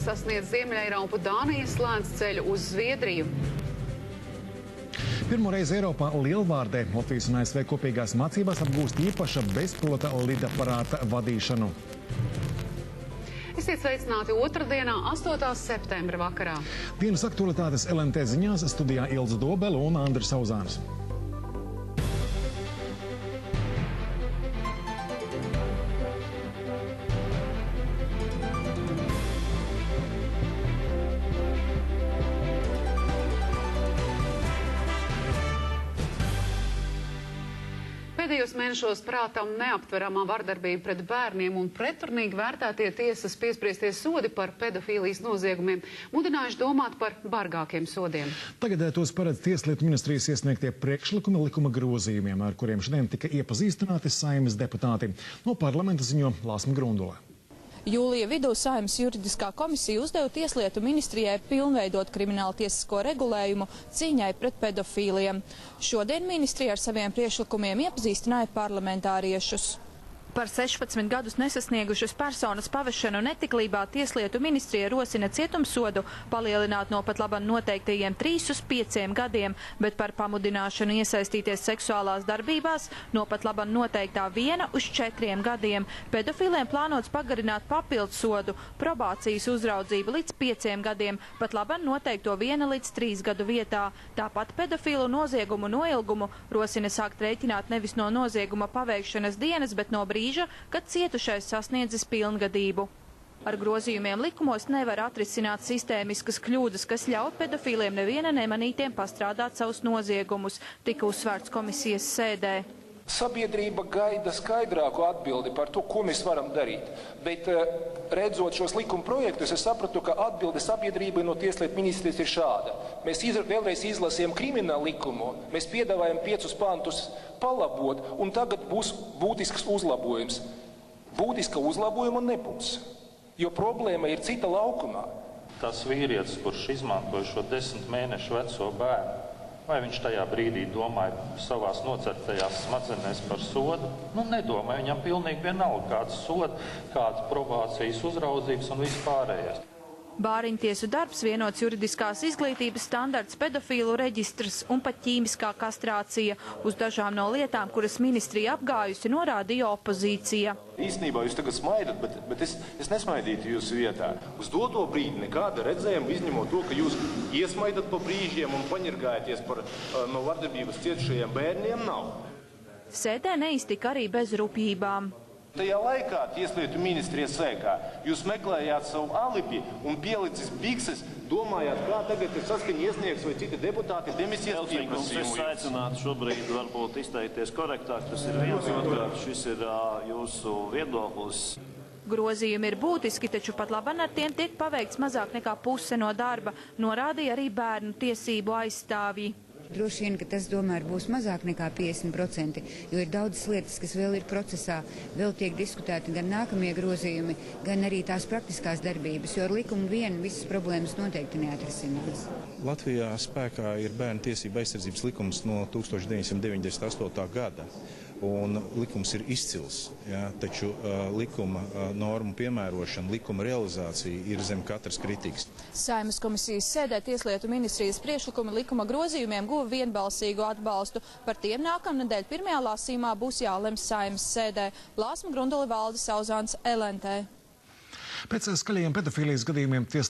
sasniedz Ziemeļeiropu, Dānija slēdz ceļu uz Zviedriju. Pirmo reizi Eiropā Lielvārdē Latvijas un ASV kopīgās mācībās apgūst īpaša bezpilota lidaparāta vadīšanu. Esiet sveicināti otrdienā, 8. septembra vakarā. Dienas aktualitātes LNT ziņās studijā Ilza Dobele un Andris Sauzāns. Pēdējos mēnešos prātam neaptveramā vardarbība pret bērniem un preturnīgi vērtētie tiesas piespriestie sodi par pedofīlijas noziegumiem mudinājuši domāt par bargākiem sodiem. Tagad tos paredz Tieslietu ministrijas iesniegtie priekšlikumi likuma grozījumiem, ar kuriem šodien tika iepazīstināti Saeimas deputāti. No parlamenta ziņo Lāsma Grundule. Jūlija vidū Saeimas juridiskā komisija uzdeva Tieslietu ministrijai pilnveidot krimināltiesisko regulējumu cīņai pret pedofīliem. Šodien ministrija ar saviem priekšlikumiem iepazīstināja parlamentāriešus. Par 16 gadus nesasniegušas personas pavešanu netiklībā Tieslietu ministrija rosina cietumsodu palielināt no pat labam noteiktajiem 3 uz 5 gadiem, bet par pamudināšanu iesaistīties seksuālās darbībās no pat labam noteiktā 1 uz 4 gadiem. Pedofīliem plānots pagarināt papildu sodu, probācijas uzraudzību līdz 5 gadiem, pat labam noteikto 1 līdz 3 gadu vietā. Tāpat pedofīlu noziegumu noilgumu rosina sākt rēķināt nevis no nozieguma paveikšanas dienas, bet no brīža, kad cietušais sasniedzis pilngadību. Ar grozījumiem likumos nevar atrisināt sistēmiskas kļūdas, kas ļauj pedofīliem neviena nemanītiem pastrādāt savus noziegumus, tika uzsvērts komisijas sēdē. Sabiedrība gaida skaidrāku atbildi par to, ko mēs varam darīt. Bet redzot šos likuma projektus, es sapratu, ka atbilde sabiedrībai no Tieslietu ministrijas ir šāda. Mēs vēlreiz izlasījām kriminālu likumu, mēs piedāvājam 5 pantus palabot, un tagad būs būtisks uzlabojums. Būtiska uzlabojuma nebūs, jo problēma ir cita laukumā. Tas vīrietis, kurš izmantoja šo 10 mēnešu veco bērnu, vai viņš tajā brīdī domāja savās nocertajās smadzenēs par sodu? Nedomāja, viņam pilnīgi vienalga kāds sods, kāds probācijas uzraudzības un viss pārējais. Bāriņtiesu darbs, vienots juridiskās izglītības standarts, pedofīlu reģistrs un pat ķīmiskā kastrācija. Uz dažām no lietām, kuras ministrija apgājusi, norādīja opozīcija. Īstenībā jūs tagad smaidat, bet es nesmaidītu jūsu vietā. Uz doto brīdi nekāda redzējuma, izņemot to, ka jūs iesmaidat pa brīžiem un paņirgājaties par no vardarbības cietušajiem bērniem, nav. Sēdē neiztika arī bez rupjībām. Tajā laikā Tieslietu ministrijas sēkā jūs meklējāt savu alibi un pielicis bikses, domājāt, kā tagad ir saskaņa iesniegs vai citi deputāti demisijas pieprasījumu. Es aicinātu šobrīd varbūt izteikties korektāk, tas ir viens, otrāk, šis ir jūsu viedoklis. Grozījumi ir būtiski, taču pat labam ar tiem tiek paveikts mazāk nekā puse no darba, norādīja arī bērnu tiesību aizstāvji. Droši vien, ka tas tomēr būs mazāk nekā 50%, jo ir daudzas lietas, kas vēl ir procesā, vēl tiek diskutēti gan nākamie grozījumi, gan arī tās praktiskās darbības, jo ar likumu vien visas problēmas noteikti neatrisinās. Latvijā spēkā ir bērnu tiesība aizsardzības likums no 1998. gada. Un likums ir izcils, taču likuma normu piemērošana, likuma realizācija ir zem katras kritikas. Saeimas komisijas sēdē Tieslietu ministrijas priekšlikumi likuma grozījumiem guva vienbalsīgu atbalstu. Par tiem nākamnedēļ pirmajā lasījumā būs jālemj Saeimas sēdē. Lāsma Grundule, Valdis Sauzāns, LNT. Pēc skaļajiem pedofīlijas gadījumiem